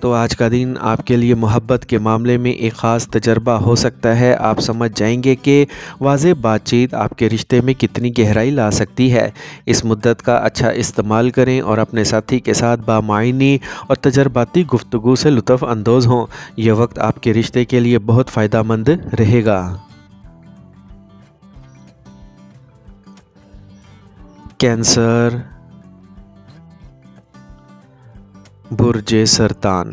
تو آج کا دن آپ کے لیے محبت کے معاملے میں ایک خاص تجربہ ہو سکتا ہے۔ آپ سمجھ جائیں گے کہ واضح بات چیت آپ کے رشتے میں کتنی گہرائی لا سکتی ہے۔ اس مدت کا اچھا استعمال کریں اور اپنے ساتھی کے ساتھ بامعنی اور تجرباتی گفتگو سے لطف اندوز ہوں۔ یہ وقت آپ کے رشتے کے لیے بہت فائدہ مند رہے گا۔ کینسر، برج سرطان۔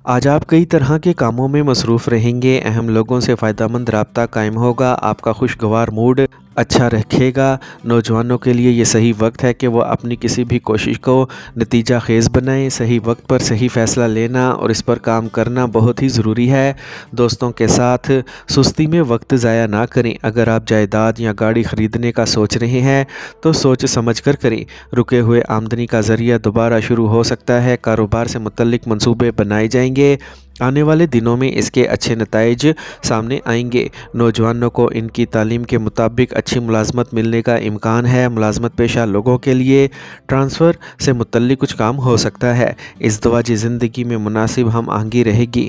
آج آپ کئی طرح کے کاموں میں مصروف رہیں گے۔ اہم لوگوں سے فائدہ مند رابطہ قائم ہوگا۔ آپ کا خوشگوار موڈ اچھا رکھے گا۔ نوجوانوں کے لیے یہ صحیح وقت ہے کہ وہ اپنی کسی بھی کوشش کو نتیجہ خیز بنائیں۔ صحیح وقت پر صحیح فیصلہ لینا اور اس پر کام کرنا بہت ہی ضروری ہے۔ دوستوں کے ساتھ سستی میں وقت ضائع نہ کریں۔ اگر آپ جائیداد یا گاڑی خریدنے کا سوچ رہے ہیں تو سوچ سمجھ کر کریں۔ رکے ہوئے آمدنی کا ذریعہ دوبارہ شروع ہو سکتا ہے۔ کاروبار سے متعلق منصوبے بنائے جائیں گے۔ آنے والے دنوں میں اس کے اچھے نتائج سامنے آئیں گے۔ نوجوانوں کو ان کی تعلیم کے مطابق اچھی ملازمت ملنے کا امکان ہے۔ ملازمت پیشہ لوگوں کے لیے ٹرانسفر سے متعلق کچھ کام ہو سکتا ہے۔ ازدواجی زندگی میں مناسب ہم آہنگی رہے گی۔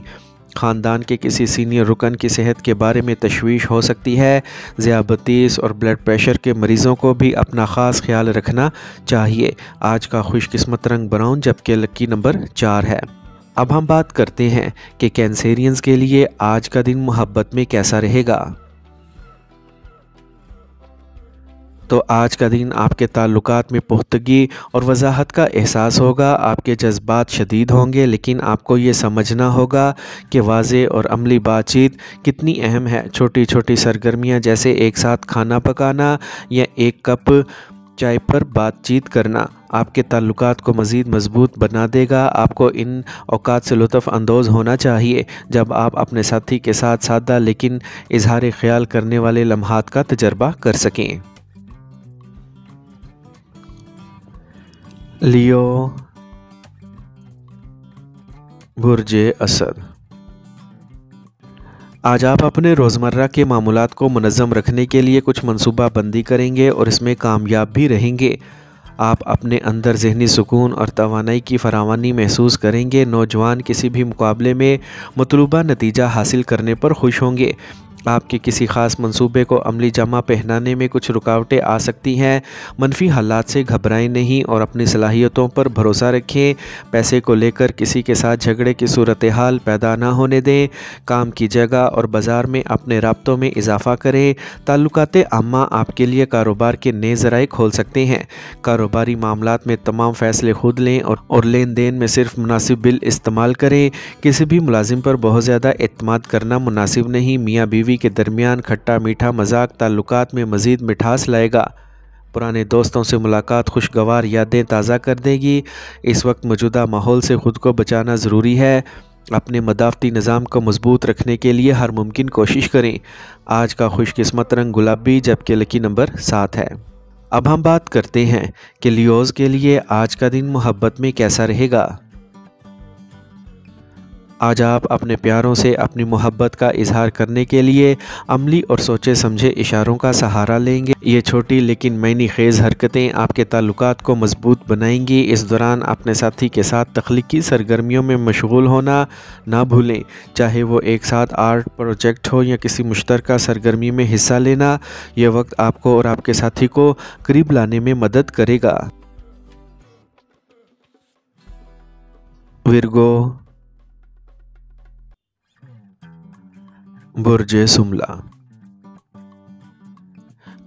خاندان کے کسی سینئر رکن کی صحت کے بارے میں تشویش ہو سکتی ہے۔ ذیابیطس اور بلڈ پریشر کے مریضوں کو بھی اپنا خاص خیال رکھنا چاہیے۔ آج کا خوش قسمت رنگ براؤن جبکہ لکی نمبر 4 ہے۔ اب ہم بات کرتے ہیں کہ کینسیرینز کے لیے آج کا دن محبت میں کیسا رہے گا۔ تو آج کا دن آپ کے تعلقات میں پختگی اور وضاحت کا احساس ہوگا۔ آپ کے جذبات شدید ہوں گے، لیکن آپ کو یہ سمجھنا ہوگا کہ واضح اور عملی بات چیت کتنی اہم ہے۔ چھوٹی چھوٹی سرگرمیاں جیسے ایک ساتھ کھانا پکانا یا ایک کپ چائے پر بات چیت کرنا آپ کے تعلقات کو مزید مضبوط بنا دے گا۔ آپ کو ان اوقات سے لطف اندوز ہونا چاہیے جب آپ اپنے ساتھی کے ساتھ سادہ لیکن اظہار خیال کرنے والے لمحات کا تجربہ کر سکیں۔ لیو، برج اسد۔ آج آپ اپنے روزمرہ کے معمولات کو منظم رکھنے کے لیے کچھ منصوبہ بندی کریں گے اور اس میں کامیاب بھی رہیں گے۔ آپ اپنے اندر ذہنی سکون اور توانائی کی فراوانی محسوس کریں گے۔ نوجوان کسی بھی مقابلے میں مطلوبہ نتیجہ حاصل کرنے پر خوش ہوں گے۔ آپ کے کسی خاص منصوبے کو عملی جامہ پہنانے میں کچھ رکاوٹیں آ سکتی ہیں۔ منفی حالات سے گھبرائیں نہیں اور اپنی صلاحیتوں پر بھروسہ رکھیں۔ پیسے کو لے کر کسی کے ساتھ جھگڑے کی صورتحال پیدا نہ ہونے دیں۔ کام کی جگہ اور بازار میں اپنے رابطوں میں اضافہ کریں۔ تعلقات عامہ آپ کے لیے کاروبار کے نئے ذرائع کھول سکتے ہیں۔ کاروباری معاملات میں تمام فیصلے خود لیں اور لین دین میں صرف مناسب بل استعمال کریں۔ کسی بھی ملازم پر بہت زیادہ اعتماد کرنا مناسب نہیں۔ میاں بیوی کے درمیان کھٹا میٹھا مذاق تعلقات میں مزید مٹھاس لائے گا۔ پرانے دوستوں سے ملاقات خوشگوار یادیں تازہ کر دے گی۔ اس وقت موجودہ ماحول سے خود کو بچانا ضروری ہے۔ اپنے مدافعتی نظام کو مضبوط رکھنے کے لیے ہر ممکن کوشش کریں۔ آج کا خوش قسمت رنگ گلابی جبکہ لکی نمبر 7 ہے۔ اب ہم بات کرتے ہیں کہ لیوز کے لیے آج کا دن محبت میں کیسا رہے گا۔ آج آپ اپنے پیاروں سے اپنی محبت کا اظہار کرنے کے لیے عملی اور سوچے سمجھے اشاروں کا سہارا لیں گے۔ یہ چھوٹی لیکن معنی خیز حرکتیں آپ کے تعلقات کو مضبوط بنائیں گی۔ اس دوران اپنے ساتھی کے ساتھ تخلیقی سرگرمیوں میں مشغول ہونا نہ بھولیں، چاہے وہ ایک ساتھ آرٹ پروجیکٹ ہو یا کسی مشترکہ سرگرمی میں حصہ لینا۔ یہ وقت آپ کو اور آپ کے ساتھی کو قریب لانے میں مدد کرے گا۔ ورگو، برج شملہ۔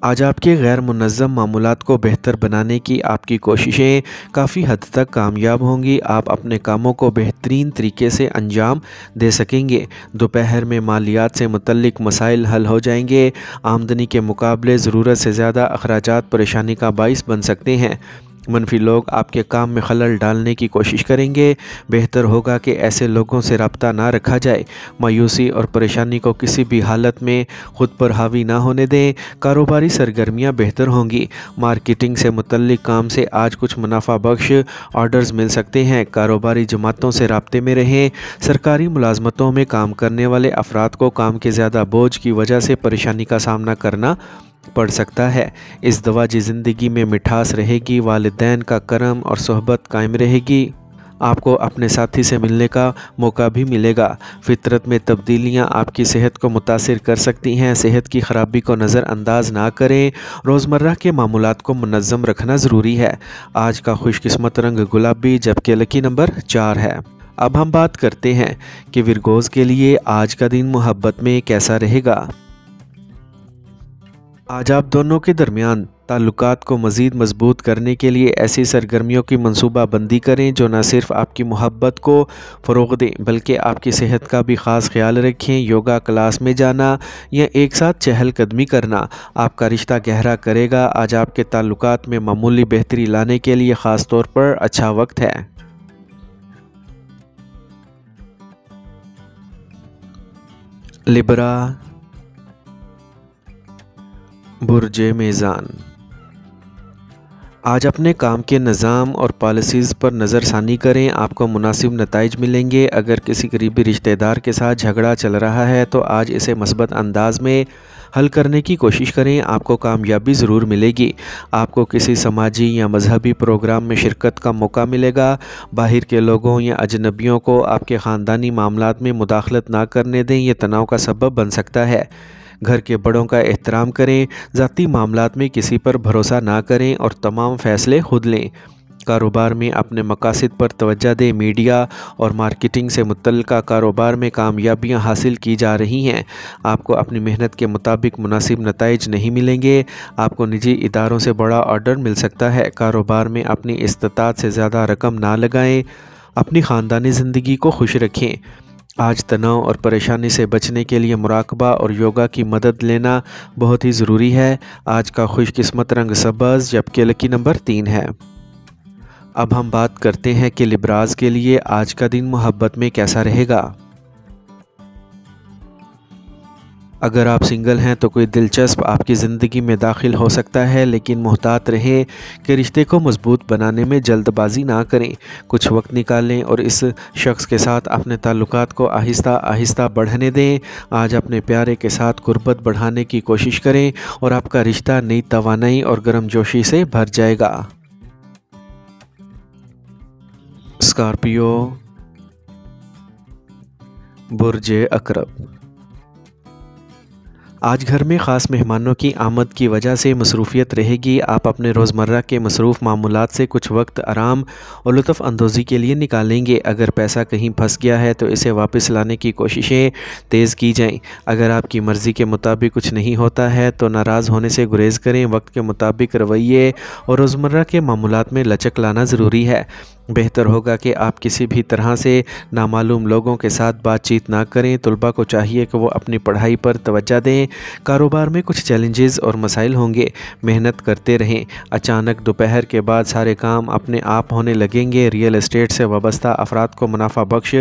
آج آپ کے غیر منظم معمولات کو بہتر بنانے کی آپ کی کوششیں کافی حد تک کامیاب ہوں گی۔ آپ اپنے کاموں کو بہترین طریقے سے انجام دے سکیں گے۔ دوپہر میں مالیات سے متعلق مسائل حل ہو جائیں گے۔ آمدنی کے مقابلے ضرورت سے زیادہ اخراجات پریشانی کا باعث بن سکتے ہیں۔ منفی لوگ آپ کے کام میں خلل ڈالنے کی کوشش کریں گے۔ بہتر ہوگا کہ ایسے لوگوں سے رابطہ نہ رکھا جائے۔ مایوسی اور پریشانی کو کسی بھی حالت میں خود پر حاوی نہ ہونے دیں۔ کاروباری سرگرمیاں بہتر ہوں گی۔ مارکیٹنگ سے متعلق کام سے آج کچھ منافع بخش آرڈرز مل سکتے ہیں۔ کاروباری جماعتوں سے رابطے میں رہیں۔ سرکاری ملازمتوں میں کام کرنے والے افراد کو کام کے زیادہ بوجھ کی وجہ سے پریشانی کا سامنا کرنا پڑ سکتا ہے۔ ازدواجی زندگی میں مٹھاس رہے گی۔ والدین کا کرم اور صحبت قائم رہے گی۔ آپ کو اپنے ساتھی سے ملنے کا موقع بھی ملے گا۔ فطرت میں تبدیلیاں آپ کی صحت کو متاثر کر سکتی ہیں۔ صحت کی خرابی کو نظر انداز نہ کریں۔ روزمرہ کے معمولات کو منظم رکھنا ضروری ہے۔ آج کا خوش قسمت رنگ گلابی جبکہ لکی نمبر 4 ہے۔ اب ہم بات کرتے ہیں کہ ورگوز کے لیے آج کا دن محبت میں کیسا رہے گا۔ آج آپ دونوں کے درمیان تعلقات کو مزید مضبوط کرنے کے لیے ایسی سرگرمیوں کی منصوبہ بندی کریں جو نہ صرف آپ کی محبت کو فروغ دیں بلکہ آپ کی صحت کا بھی خاص خیال رکھیں۔ یوگا کلاس میں جانا یا ایک ساتھ چہل قدمی کرنا آپ کا رشتہ گہرا کرے گا۔ آج آپ کے تعلقات میں معمولی بہتری لانے کے لیے خاص طور پر اچھا وقت ہے۔ لبرا، برج میزان، آج اپنے کام کے نظام اور پالیسیز پر نظر ثانی کریں۔ آپ کو مناسب نتائج ملیں گے۔ اگر کسی قریبی رشتہ دار کے ساتھ جھگڑا چل رہا ہے تو آج اسے مثبت انداز میں حل کرنے کی کوشش کریں۔ آپ کو کامیابی ضرور ملے گی۔ آپ کو کسی سماجی یا مذہبی پروگرام میں شرکت کا موقع ملے گا۔ باہر کے لوگوں یا اجنبیوں کو آپ کے خاندانی معاملات میں مداخلت نہ کرنے دیں، یہ تناؤ کا سبب بن سکتا ہے۔ گھر کے بڑوں کا احترام کریں۔ ذاتی معاملات میں کسی پر بھروسہ نہ کریں اور تمام فیصلے خود لیں۔ کاروبار میں اپنے مقاصد پر توجہ دیں۔ میڈیا اور مارکیٹنگ سے متعلقہ کاروبار میں کامیابیاں حاصل کی جا رہی ہیں۔ آپ کو اپنی محنت کے مطابق مناسب نتائج نہیں ملیں گے۔ آپ کو نجی اداروں سے بڑا آرڈر مل سکتا ہے۔ کاروبار میں اپنی استطاعت سے زیادہ رقم نہ لگائیں۔ اپنی خاندانی زندگی کو خوش رکھیں۔ آج تناؤ اور پریشانی سے بچنے کے لیے مراقبہ اور یوگا کی مدد لینا بہت ہی ضروری ہے۔ آج کا خوش قسمت رنگ سبز جبکہ لکی نمبر 3 ہے۔ اب ہم بات کرتے ہیں کہ لبراز کے لیے آج کا دن محبت میں کیسا رہے گا۔ اگر آپ سنگل ہیں تو کوئی دلچسپ آپ کی زندگی میں داخل ہو سکتا ہے، لیکن محتاط رہیں کہ رشتے کو مضبوط بنانے میں جلد بازی نہ کریں۔ کچھ وقت نکالیں اور اس شخص کے ساتھ اپنے تعلقات کو آہستہ آہستہ بڑھنے دیں۔ آج اپنے پیارے کے ساتھ قربت بڑھانے کی کوشش کریں اور آپ کا رشتہ نئی توانائی اور گرم جوشی سے بھر جائے گا۔ اسکارپیو، برج عقرب، آج گھر میں خاص مہمانوں کی آمد کی وجہ سے مصروفیت رہے گی۔ آپ اپنے روزمرہ کے مصروف معمولات سے کچھ وقت آرام اور لطف اندوزی کے لیے نکالیں گے۔ اگر پیسہ کہیں پھنس گیا ہے تو اسے واپس لانے کی کوششیں تیز کی جائیں۔ اگر آپ کی مرضی کے مطابق کچھ نہیں ہوتا ہے تو ناراض ہونے سے گریز کریں۔ وقت کے مطابق رویے اور روزمرہ کے معمولات میں لچک لانا ضروری ہے۔ بہتر ہوگا کہ آپ کسی بھی طرح سے نامعلوم لوگوں کے ساتھ بات چیت نہ کریں۔ طلباء کو چاہیے کہ وہ اپنی پڑھائی پر توجہ دیں۔ کاروبار میں کچھ چیلنجز اور مسائل ہوں گے، محنت کرتے رہیں۔ اچانک دوپہر کے بعد سارے کام اپنے آپ ہونے لگیں گے۔ ریئل اسٹیٹ سے وابستہ افراد کو منافع بخش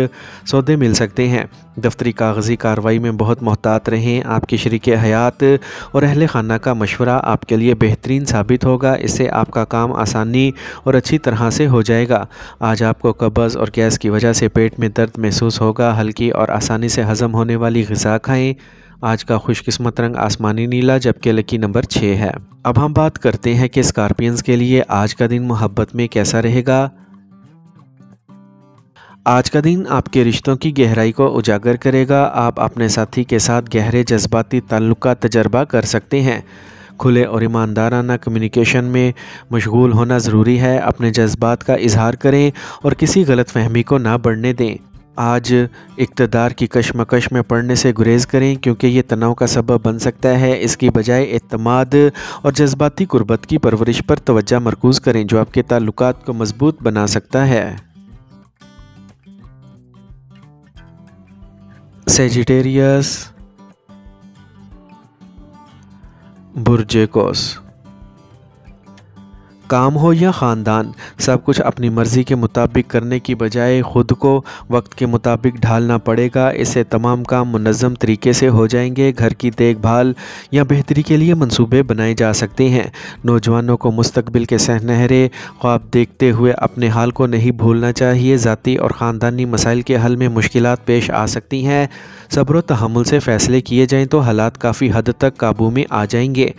سودے مل سکتے ہیں۔ دفتری کاغذی کارروائی میں بہت محتاط رہیں۔ آپ کی شریک حیات اور اہل خانہ کا مشورہ آپ کے لیے بہترین ثابت ہوگا۔ اس سے آپ کا کام آسانی اور اچھی طرح سے ہو جائے گا۔ آج آپ کو قبض اور گیس کی وجہ سے پیٹ میں درد محسوس ہوگا۔ ہلکی اور آسانی سے ہضم ہونے والی غذا کھائیں۔ آج کا خوش قسمت رنگ آسمانی نیلا جبکہ لکی نمبر 6 ہے۔ اب ہم بات کرتے ہیں کہ اسکارپینز کے لیے آج کا دن محبت میں کیسا رہے گا۔ آج کا دن آپ کے رشتوں کی گہرائی کو اجاگر کرے گا۔ آپ اپنے ساتھی کے ساتھ گہرے جذباتی تعلق کا تجربہ کر سکتے ہیں۔ کھلے اور ایماندارانہ کمیونیکیشن میں مشغول ہونا ضروری ہے۔ اپنے جذبات کا اظہار کریں اور کسی غلط فہمی کو نہ بڑھنے دیں۔ آج اقتدار کی کشمکش میں پڑنے سے گریز کریں کیونکہ یہ تناؤ کا سبب بن سکتا ہے۔ اس کی بجائے اعتماد اور جذباتی قربت کی پرورش پر توجہ مرکوز کریں جو آپ کے تعلقات کو مضبوط بنا سکتا ہے۔ سیجیٹیریس، برج قوس، کام ہو یا خاندان، سب کچھ اپنی مرضی کے مطابق کرنے کی بجائے خود کو وقت کے مطابق ڈھالنا پڑے گا۔ اس سے تمام کام منظم طریقے سے ہو جائیں گے۔ گھر کی دیکھ بھال یا بہتری کے لیے منصوبے بنائے جا سکتے ہیں۔ نوجوانوں کو مستقبل کے سنہرے خواب دیکھتے ہوئے اپنے حال کو نہیں بھولنا چاہیے۔ ذاتی اور خاندانی مسائل کے حل میں مشکلات پیش آ سکتی ہیں۔ صبر و تحمل سے فیصلے کیے جائیں تو حالات کافی حد تک قابو میں آ جائیں گے۔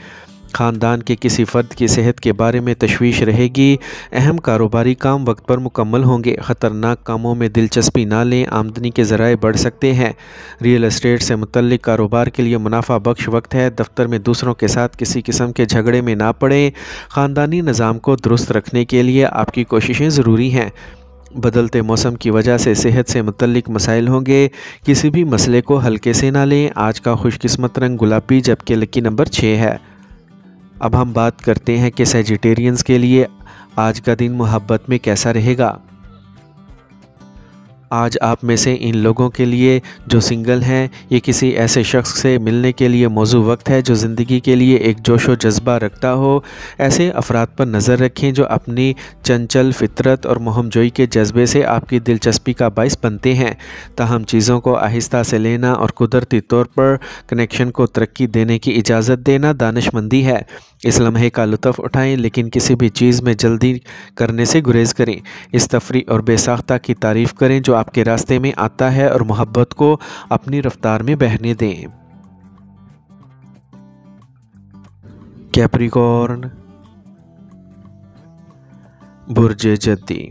خاندان کے کسی فرد کی صحت کے بارے میں تشویش رہے گی۔ اہم کاروباری کام وقت پر مکمل ہوں گے۔ خطرناک کاموں میں دلچسپی نہ لیں، آمدنی کے ذرائع بڑھ سکتے ہیں۔ ریئل اسٹیٹ سے متعلق کاروبار کے لیے منافع بخش وقت ہے۔ دفتر میں دوسروں کے ساتھ کسی قسم کے جھگڑے میں نہ پڑیں۔ خاندانی نظام کو درست رکھنے کے لیے آپ کی کوششیں ضروری ہیں۔ بدلتے موسم کی وجہ سے صحت سے متعلق مسائل ہوں گے، کسی بھی مسئلے کو ہلکے سے نہ لیں۔ آج کا خوش قسمت رنگ گلابی جبکہ لکی نمبر 6 ہے۔ اب ہم بات کرتے ہیں کہ سیجیٹیرینز کے لیے آج کا دن محبت میں کیسا رہے گا۔ آج آپ میں سے ان لوگوں کے لیے جو سنگل ہیں، یہ کسی ایسے شخص سے ملنے کے لیے موزوں وقت ہے جو زندگی کے لیے ایک جوش و جذبہ رکھتا ہو۔ ایسے افراد پر نظر رکھیں جو اپنی چنچل فطرت اور مہم جوئی کے جذبے سے آپ کی دلچسپی کا باعث بنتے ہیں۔ تاہم چیزوں کو آہستہ سے لینا اور قدرتی طور پر کنیکشن کو ترقی دینے کی اجازت دینا دانش مندی ہے۔ اس لمحے کا لطف اٹھائیں لیکن کسی بھی چیز میں جلدی کرنے سے گریز کریں۔ اس تفریح اور بے ساختہ کی تعریف کریں جو آپ کے راستے میں آتا ہے اور محبت کو اپنی رفتار میں بہنے دیں۔ کیپریکورن، برج جدی۔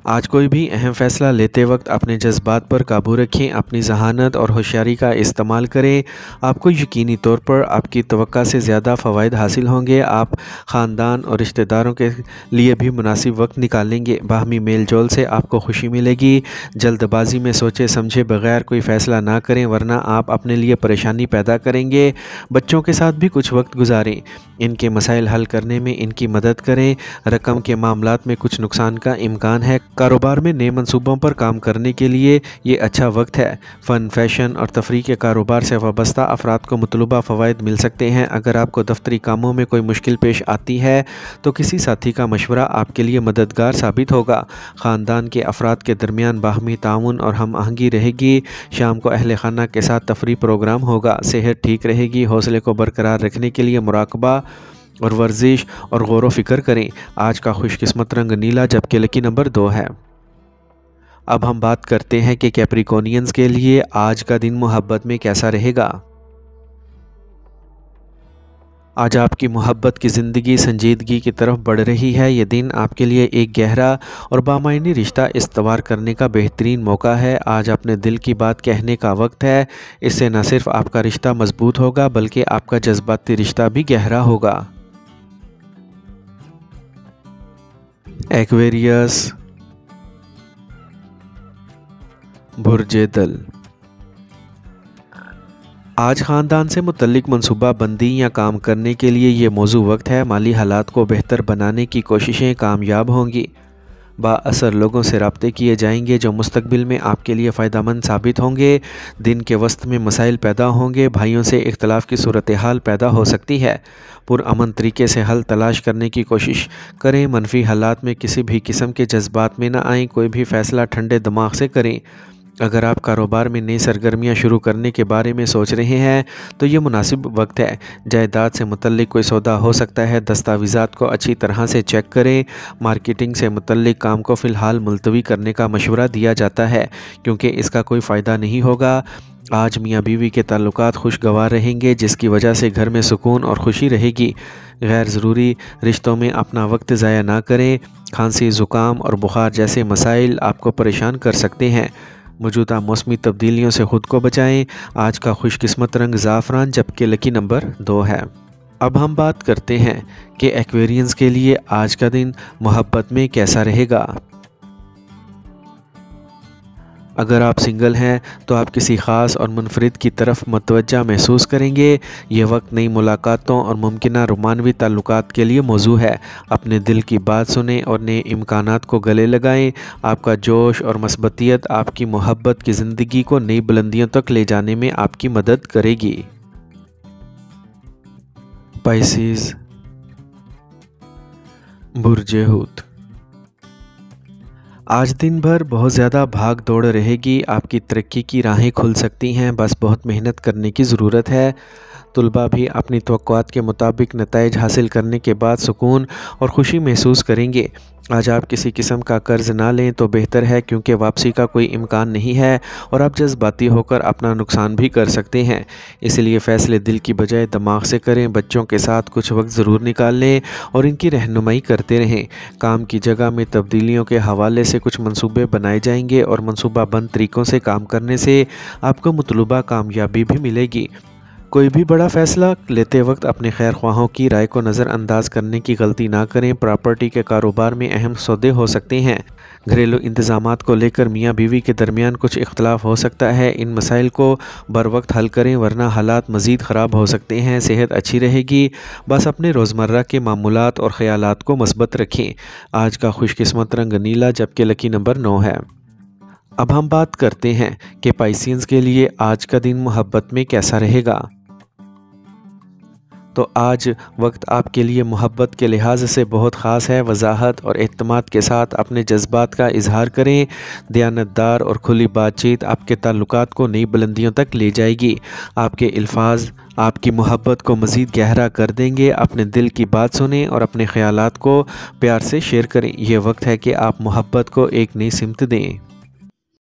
آج کوئی بھی اہم فیصلہ لیتے وقت اپنے جذبات پر قابو رکھیں، اپنی ذہانت اور ہوشیاری کا استعمال کریں۔ آپ کو یقینی طور پر آپ کی توقع سے زیادہ فوائد حاصل ہوں گے۔ آپ خاندان اور رشتہ داروں کے لیے بھی مناسب وقت نکالیں گے۔ باہمی میل جول سے آپ کو خوشی ملے گی۔ جلد بازی میں سوچے سمجھے بغیر کوئی فیصلہ نہ کریں ورنہ آپ اپنے لیے پریشانی پیدا کریں گے۔ بچوں کے ساتھ بھی کچھ وقت گزاریں، ان کے مسائل حل کرنے میں ان کی مدد کریں۔ رقم کے معاملات میں کچھ نقصان کا امکان ہے۔ کاروبار میں نئے منصوبوں پر کام کرنے کے لیے یہ اچھا وقت ہے۔ فن، فیشن اور تفریح کے کاروبار سے وابستہ افراد کو مطلوبہ فوائد مل سکتے ہیں۔ اگر آپ کو دفتری کاموں میں کوئی مشکل پیش آتی ہے تو کسی ساتھی کا مشورہ آپ کے لیے مددگار ثابت ہوگا۔ خاندان کے افراد کے درمیان باہمی تعاون اور ہم آہنگی رہے گی۔ شام کو اہل خانہ کے ساتھ تفریح پروگرام ہوگا۔ صحت ٹھیک رہے گی۔ حوصلے کو برقرار رکھنے کے لیے مراقبہ اور ورزش اور غور و فکر کریں۔ آج کا خوش قسمت رنگ نیلا جبکہ لکی نمبر 2 ہے۔ اب ہم بات کرتے ہیں کہ کیپریکونینز کے لیے آج کا دن محبت میں کیسا رہے گا۔ آج آپ کی محبت کی زندگی سنجیدگی کی طرف بڑھ رہی ہے۔ یہ دن آپ کے لیے ایک گہرا اور بامعنی رشتہ استوار کرنے کا بہترین موقع ہے۔ آج اپنے دل کی بات کہنے کا وقت ہے۔ اس سے نہ صرف آپ کا رشتہ مضبوط ہوگا بلکہ آپ کا جذباتی رشتہ بھی گہرا ہوگا۔ ایکویریس، برج دل۔ آج خاندان سے متعلق منصوبہ بندی یا کام کرنے کے لیے یہ موزوں وقت ہے۔ مالی حالات کو بہتر بنانے کی کوششیں کامیاب ہوں گی۔ بااثر لوگوں سے رابطے کیے جائیں گے جو مستقبل میں آپ کے لیے فائدہ مند ثابت ہوں گے۔ دن کے وسط میں مسائل پیدا ہوں گے۔ بھائیوں سے اختلاف کی صورتحال پیدا ہو سکتی ہے۔ پرامن طریقے سے حل تلاش کرنے کی کوشش کریں۔ منفی حالات میں کسی بھی قسم کے جذبات میں نہ آئیں۔ کوئی بھی فیصلہ ٹھنڈے دماغ سے کریں۔ اگر آپ کاروبار میں نئی سرگرمیاں شروع کرنے کے بارے میں سوچ رہے ہیں تو یہ مناسب وقت ہے۔ جائیداد سے متعلق کوئی سودا ہو سکتا ہے۔ دستاویزات کو اچھی طرح سے چیک کریں۔ مارکیٹنگ سے متعلق کام کو فی الحال ملتوی کرنے کا مشورہ دیا جاتا ہے کیونکہ اس کا کوئی فائدہ نہیں ہوگا۔ آج میاں بیوی کے تعلقات خوشگوار رہیں گے جس کی وجہ سے گھر میں سکون اور خوشی رہے گی۔ غیر ضروری رشتوں میں اپنا وقت ضائع نہ کریں۔ کھانسی، زکام اور بخار جیسے مسائل آپ کو پریشان کر سکتے ہیں۔ موجودہ موسمی تبدیلیوں سے خود کو بچائیں۔ آج کا خوش قسمت رنگ زعفران جبکہ لکی نمبر 2 ہے۔ اب ہم بات کرتے ہیں کہ ایکویرینز کے لیے آج کا دن محبت میں کیسا رہے گا۔ اگر آپ سنگل ہیں تو آپ کسی خاص اور منفرد کی طرف متوجہ محسوس کریں گے۔ یہ وقت نئی ملاقاتوں اور ممکنہ رومانوی تعلقات کے لیے موزوں ہے۔ اپنے دل کی بات سنیں اور نئے امکانات کو گلے لگائیں۔ آپ کا جوش اور مثبتیت آپ کی محبت کی زندگی کو نئی بلندیوں تک لے جانے میں آپ کی مدد کرے گی۔ پائسیز، برج حوت۔ آج دن بھر بہت زیادہ بھاگ دوڑ رہے گی۔ آپ کی ترقی کی راہیں کھل سکتی ہیں، بس بہت محنت کرنے کی ضرورت ہے۔ طلباء بھی اپنی توقعات کے مطابق نتائج حاصل کرنے کے بعد سکون اور خوشی محسوس کریں گے۔ آج آپ کسی قسم کا قرض نہ لیں تو بہتر ہے، کیونکہ واپسی کا کوئی امکان نہیں ہے اور آپ جذباتی ہو کر اپنا نقصان بھی کر سکتے ہیں۔ اس لیے فیصلے دل کی بجائے دماغ سے کریں۔ بچوں کے ساتھ کچھ وقت ضرور نکال لیں اور ان کی رہنمائی کرتے رہیں۔ کام کی جگہ میں تبدیلیوں کے حوالے سے کچھ منصوبے بنائے جائیں گے اور منصوبہ بند طریقوں سے کام کرنے سے آپ کو مطلوبہ کامیابی بھی ملے گی۔ کوئی بھی بڑا فیصلہ لیتے وقت اپنے خیر خواہوں کی رائے کو نظر انداز کرنے کی غلطی نہ کریں۔ پراپرٹی کے کاروبار میں اہم سودے ہو سکتے ہیں۔ گھریلو انتظامات کو لے کر میاں بیوی کے درمیان کچھ اختلاف ہو سکتا ہے۔ ان مسائل کو بروقت حل کریں، ورنہ حالات مزید خراب ہو سکتے ہیں۔ صحت اچھی رہے گی، بس اپنے روزمرہ کے معمولات اور خیالات کو مثبت رکھیں۔ آج کا خوش قسمت رنگ نیلا، جبکہ لکی نمبر 9 ہے۔ اب ہم بات کرتے ہیں کہ پائسینز کے لیے آج کا دن محبت میں کیسا رہے گا۔ تو آج وقت آپ کے لیے محبت کے لحاظ سے بہت خاص ہے۔ وضاحت اور اعتماد کے ساتھ اپنے جذبات کا اظہار کریں۔ دیانتدار اور کھلی بات چیت آپ کے تعلقات کو نئی بلندیوں تک لے جائے گی۔ آپ کے الفاظ آپ کی محبت کو مزید گہرا کر دیں گے۔ اپنے دل کی بات سنیں اور اپنے خیالات کو پیار سے شیئر کریں۔ یہ وقت ہے کہ آپ محبت کو ایک نئی سمت دیں۔